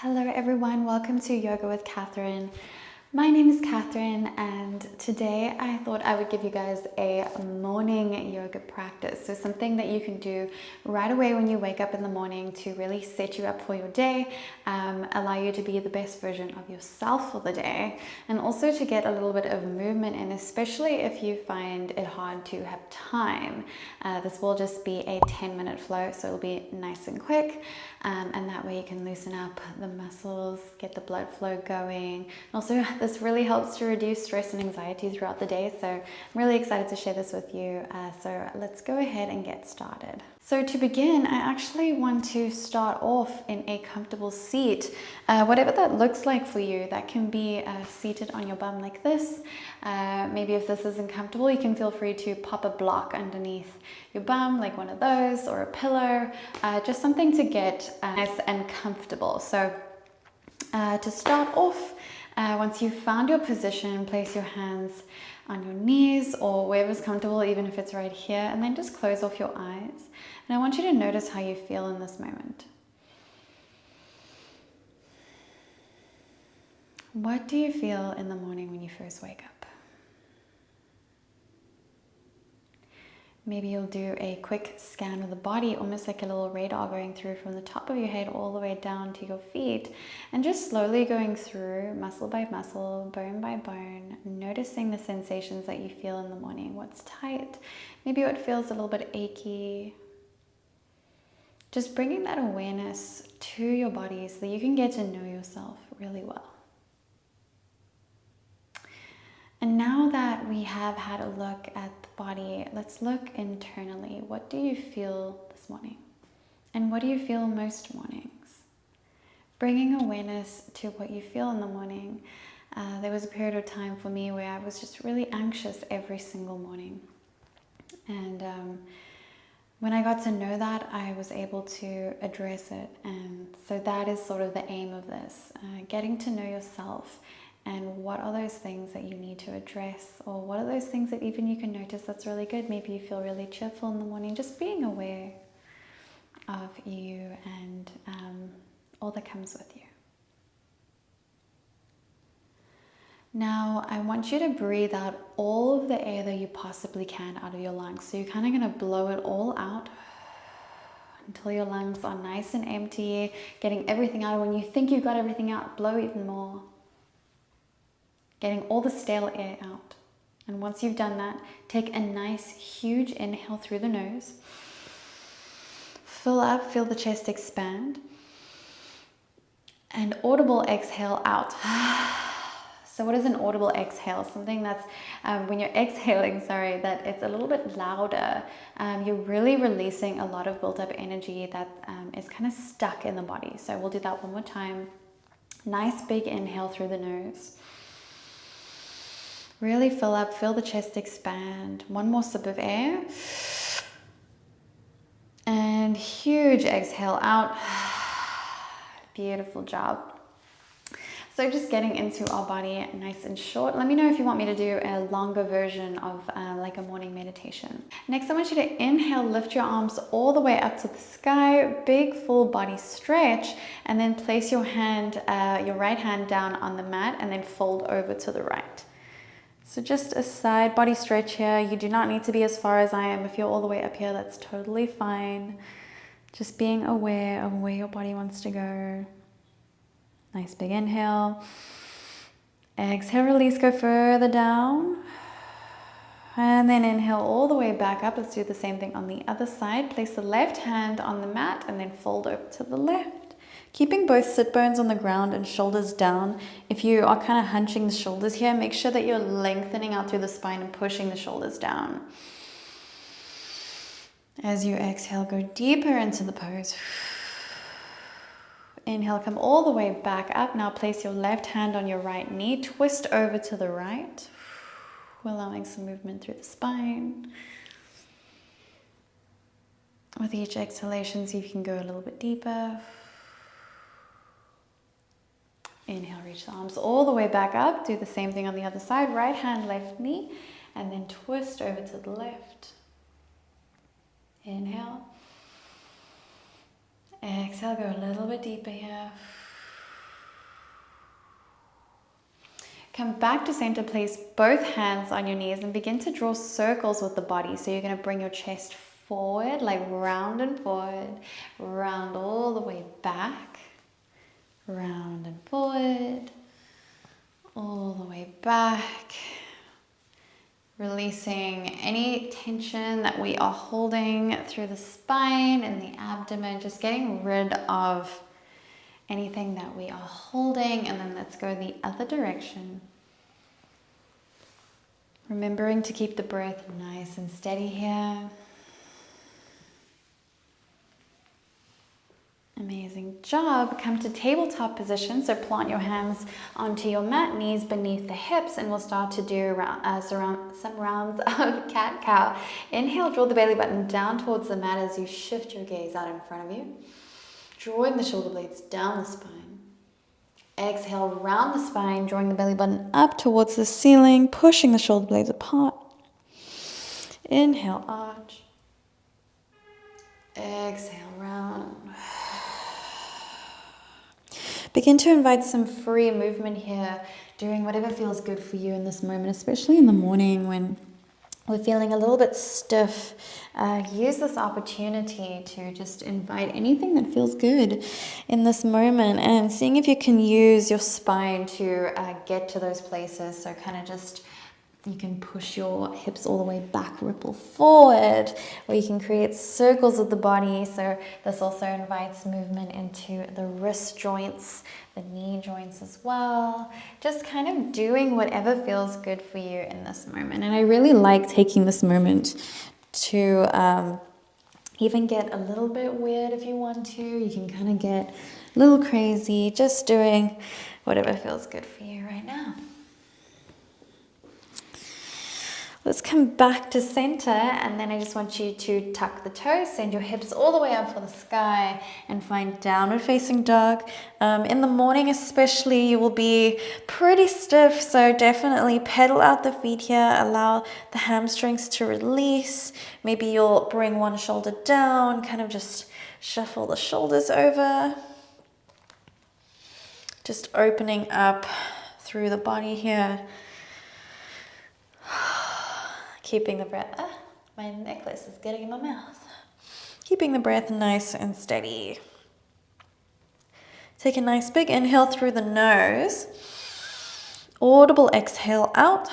Hello everyone, welcome to Yoga with Katharine. My name is Katharine and today I thought I would give you guys a morning yoga practice. So something that you can do right away when you wake up in the morning to really set you up for your day, allow you to be the best version of yourself for the day, and also to get a little bit of movement in, especially if you find it hard to have time. This will just be a 10-minute flow, so it'll be nice and quick, and that way you can loosen up the muscles, get the blood flow going. Also, this really helps to reduce stress and anxiety throughout the day, so I'm really excited to share this with you. So let's go ahead and get started. So to begin, I actually want to start off in a comfortable seat, whatever that looks like for you. That can be seated on your bum like this. Maybe if this isn't comfortable, you can feel free to pop a block underneath your bum, like one of those, or a pillow, just something to get nice and comfortable. So to start off, once you've found your position, place your hands on your knees or wherever's comfortable, even if it's right here, and then just close off your eyes. And I want you to notice how you feel in this moment. What do you feel in the morning when you first wake up? Maybe you'll do a quick scan of the body, almost like a little radar going through from the top of your head all the way down to your feet, and just slowly going through muscle by muscle, bone by bone, noticing the sensations that you feel in the morning. What's tight, maybe what feels a little bit achy. Just bringing that awareness to your body so that you can get to know yourself really well. And now that we have had a look at the body, let's look internally. What do you feel this morning? And what do you feel most mornings? Bringing awareness to what you feel in the morning. There was a period of time for me where I was just really anxious every single morning. And when I got to know that, I was able to address it. And so that is sort of the aim of this, getting to know yourself. And what are those things that you need to address? Or what are those things that even you can notice that's really good? Maybe you feel really cheerful in the morning. Just being aware of you and all that comes with you. Now, I want you to breathe out all of the air that you possibly can out of your lungs. So you're kind of going to blow it all out until your lungs are nice and empty, getting everything out. When you think you've got everything out, blow even more. Getting all the stale air out. And once you've done that, take a nice huge inhale through the nose. Fill up, feel the chest expand. And audible exhale out. So what is an audible exhale? Something that's, when you're exhaling, that it's a little bit louder. You're really releasing a lot of built up energy that is kind of stuck in the body. So we'll do that one more time. Nice big inhale through the nose. Really fill up, feel the chest expand. One more sip of air. And huge exhale out. Beautiful job. So just getting into our body nice and short. Let me know if you want me to do a longer version of like a morning meditation. Next, I want you to inhale, lift your arms all the way up to the sky, big full body stretch, and then place your right hand down on the mat and then fold over to the right. So just a side body stretch here. You do not need to be as far as I am. If you're all the way up here, that's totally fine. Just being aware of where your body wants to go. Nice big inhale. Exhale, release, go further down. And then inhale all the way back up. Let's do the same thing on the other side. Place the left hand on the mat and then fold over to the left. Keeping both sit bones on the ground and shoulders down. If you are kind of hunching the shoulders here, make sure that you're lengthening out through the spine and pushing the shoulders down. As you exhale, go deeper into the pose. Inhale, come all the way back up. Now place your left hand on your right knee. Twist over to the right, allowing some movement through the spine. With each exhalation, see if you can go a little bit deeper. Inhale, reach the arms all the way back up. Do the same thing on the other side. Right hand, left knee, and then twist over to the left. Inhale. Exhale, go a little bit deeper here. Come back to center, place both hands on your knees and begin to draw circles with the body. So you're going to bring your chest forward, like round and forward, round all the way back, round and forward, all the way back. Releasing any tension that we are holding through the spine and the abdomen, just getting rid of anything that we are holding, and then let's go the other direction. Remembering to keep the breath nice and steady here. Amazing job. Come to tabletop position. So plant your hands onto your mat, knees beneath the hips, and we'll start to do some rounds of cat-cow. Inhale, draw the belly button down towards the mat as you shift your gaze out in front of you. Drawing the shoulder blades down the spine. Exhale, round the spine, drawing the belly button up towards the ceiling, pushing the shoulder blades apart. Inhale, arch. Exhale, round. Begin to invite some free movement here, doing whatever feels good for you in this moment, especially in the morning when we're feeling a little bit stiff. Use this opportunity to just invite anything that feels good in this moment, and seeing if you can use your spine to get to those places. So kind of just, you can push your hips all the way back, ripple forward, or you can create circles with the body. So this also invites movement into the wrist joints, the knee joints as well. Just kind of doing whatever feels good for you in this moment. And I really like taking this moment to even get a little bit weird if you want to. You can kind of get a little crazy, just doing whatever feels good for you right now. Let's come back to center, and then I just want you to tuck the toes, send your hips all the way up for the sky, and find downward facing dog. In the morning especially, you will be pretty stiff, so definitely pedal out the feet here, allow the hamstrings to release. Maybe you'll bring one shoulder down, kind of just shuffle the shoulders over. Just opening up through the body here. Keeping the breath, my necklace is getting in my mouth. Keeping the breath nice and steady. Take a nice big inhale through the nose. Audible exhale out.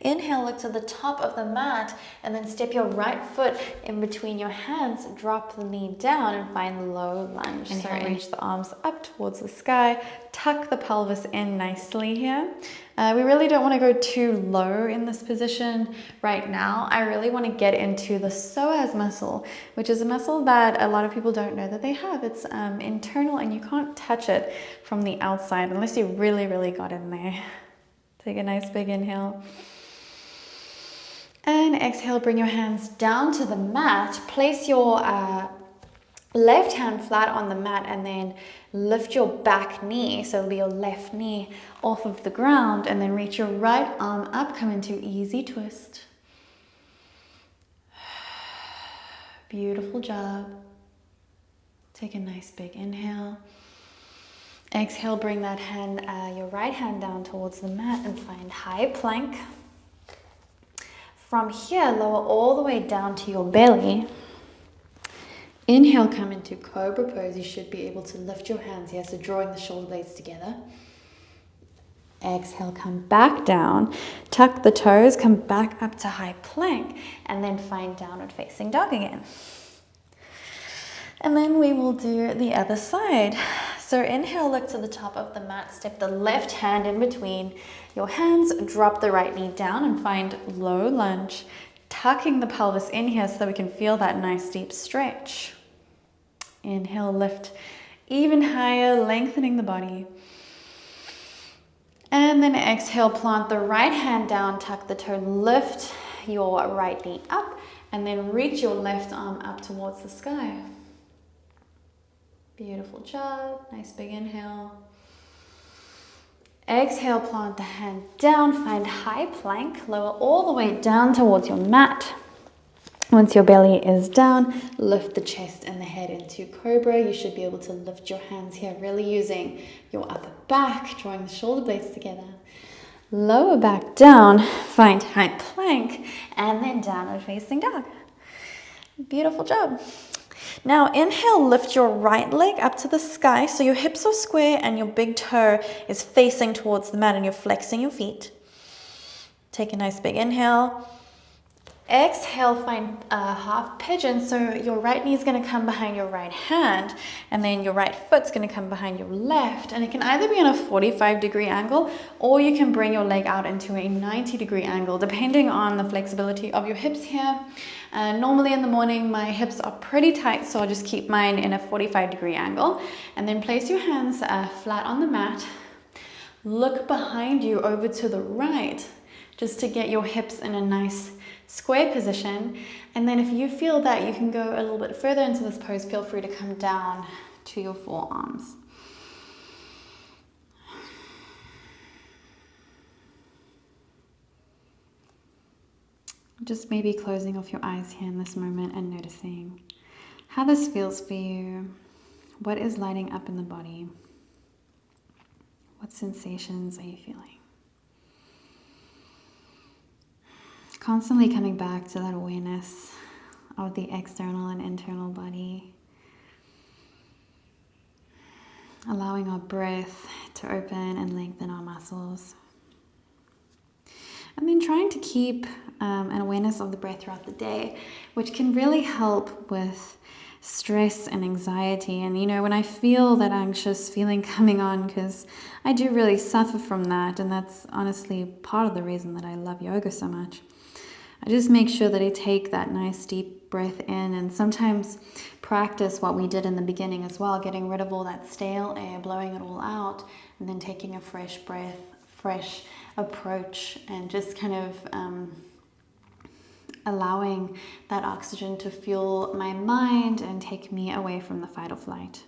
Inhale, look to the top of the mat, and then step your right foot in between your hands, drop the knee down and find low lunge. So reach the arms up towards the sky, tuck the pelvis in nicely here. We really don't want to go too low in this position right now. I really want to get into the psoas muscle, which is a muscle that a lot of people don't know that they have. It's internal, and you can't touch it from the outside unless you really, really got in there. Take a nice big inhale. And exhale, bring your hands down to the mat. Place your left hand flat on the mat, and then lift your back knee, so it'll be your left knee off of the ground, and then reach your right arm up, come into easy twist. Beautiful job. Take a nice big inhale. Exhale, bring that hand, your right hand down towards the mat and find high plank. From here, lower all the way down to your belly. Inhale, come into Cobra pose. You should be able to lift your hands here, so drawing the shoulder blades together. Exhale, come back down, tuck the toes, come back up to high plank, and then find downward facing dog again. And then we will do the other side. So inhale, look to the top of the mat, step the left hand in between your hands, drop the right knee down and find low lunge, tucking the pelvis in here so that we can feel that nice deep stretch. Inhale, lift even higher, lengthening the body. And then exhale, plant the right hand down, tuck the toe, lift your right knee up, and then reach your left arm up towards the sky. Beautiful job. Nice big inhale. Exhale, plant the hand down, find high plank, lower all the way down towards your mat. Once your belly is down, lift the chest and the head into Cobra. You should be able to lift your hands here, really using your upper back, drawing the shoulder blades together. Lower back down, find high plank, and then downward facing dog. Beautiful job. Now inhale, lift your right leg up to the sky so your hips are square and your big toe is facing towards the mat and you're flexing your feet. Take a nice big inhale. Exhale, find a half pigeon. So your right knee is going to come behind your right hand, and then your right foot's going to come behind your left. And it can either be on a 45-degree angle, or you can bring your leg out into a 90-degree angle, depending on the flexibility of your hips here. Normally in the morning, my hips are pretty tight, so I'll just keep mine in a 45-degree angle. And then place your hands flat on the mat. Look behind you over to the right, just to get your hips in a nice square position. And then if you feel that you can go a little bit further into this pose, feel free to come down to your forearms. Just maybe closing off your eyes here in this moment and noticing how this feels for you. What is lighting up in the body? What sensations are you feeling? Constantly coming back to that awareness of the external and internal body. Allowing our breath to open and lengthen our muscles. And then trying to keep an awareness of the breath throughout the day, which can really help with stress and anxiety. And you know, when I feel that anxious feeling coming on, because I do really suffer from that, and that's honestly part of the reason that I love yoga so much. I just make sure that I take that nice deep breath in, and sometimes practice what we did in the beginning as well, getting rid of all that stale air, blowing it all out, and then taking a fresh breath, fresh approach, and just kind of allowing that oxygen to fuel my mind and take me away from the fight or flight.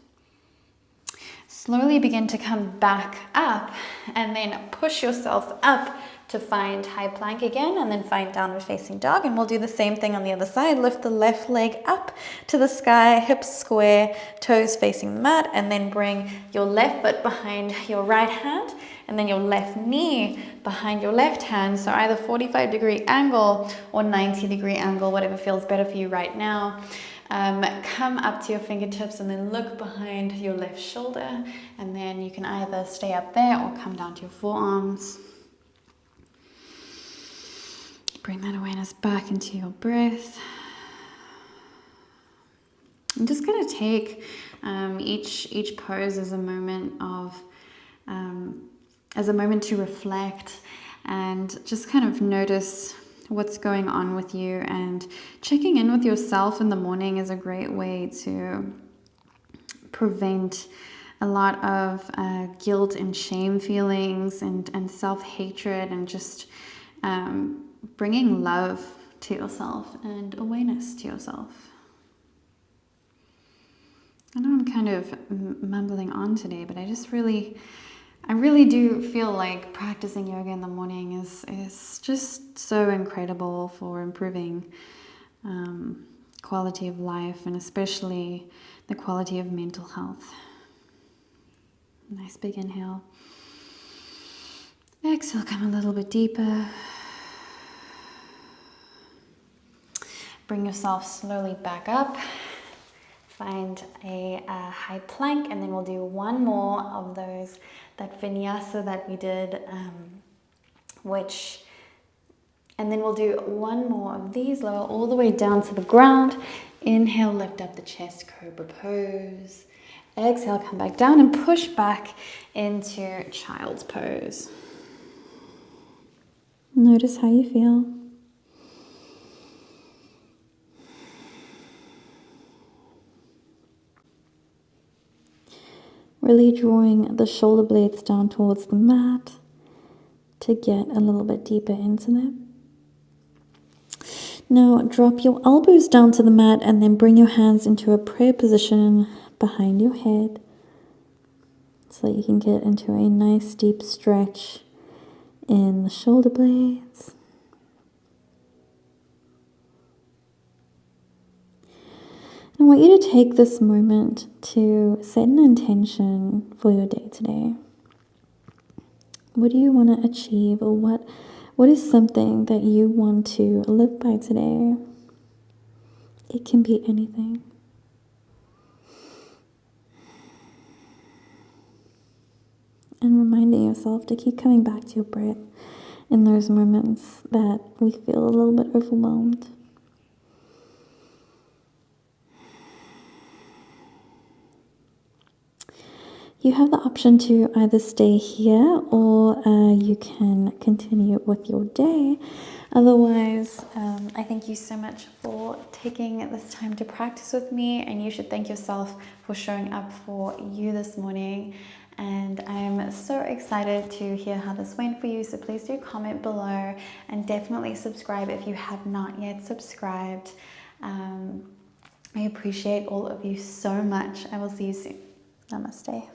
Slowly begin to come back up and then push yourself up to find high plank again, and then find downward facing dog. And we'll do the same thing on the other side. Lift the left leg up to the sky, hips square, toes facing the mat, and then bring your left foot behind your right hand, and then your left knee behind your left hand. So either 45-degree angle or 90-degree angle, whatever feels better for you right now. Come up to your fingertips and then look behind your left shoulder, and then you can either stay up there or come down to your forearms. Bring that awareness back into your breath. I'm just going to take each pose as a moment of as a moment to reflect and just kind of notice what's going on with you. And checking in with yourself in the morning is a great way to prevent a lot of guilt and shame feelings and self-hatred, and just bringing love to yourself and awareness to yourself. I know I'm kind of mumbling on today, but I really do feel like practicing yoga in the morning is just so incredible for improving quality of life, and especially the quality of mental health. Nice big inhale. Exhale, come a little bit deeper. Bring yourself slowly back up. Find a high plank, and then we'll do one more of those, that vinyasa that we did, and then we'll do one more of these, lower all the way down to the ground. Inhale, lift up the chest, cobra pose. Exhale, come back down and push back into child's pose. Notice how you feel. Really drawing the shoulder blades down towards the mat to get a little bit deeper into them. Now drop your elbows down to the mat and then bring your hands into a prayer position behind your head so that you can get into a nice deep stretch in the shoulder blades. I want you to take this moment to set an intention for your day today. What do you want to achieve, or what is something that you want to live by today? It can be anything. And reminding yourself to keep coming back to your breath in those moments that we feel a little bit overwhelmed. You have the option to either stay here or you can continue with your day. Otherwise, I thank you so much for taking this time to practice with me, and you should thank yourself for showing up for you this morning. And I'm so excited to hear how this went for you, so please do comment below and definitely subscribe if you have not yet subscribed. I appreciate all of you so much. I will see you soon. Namaste.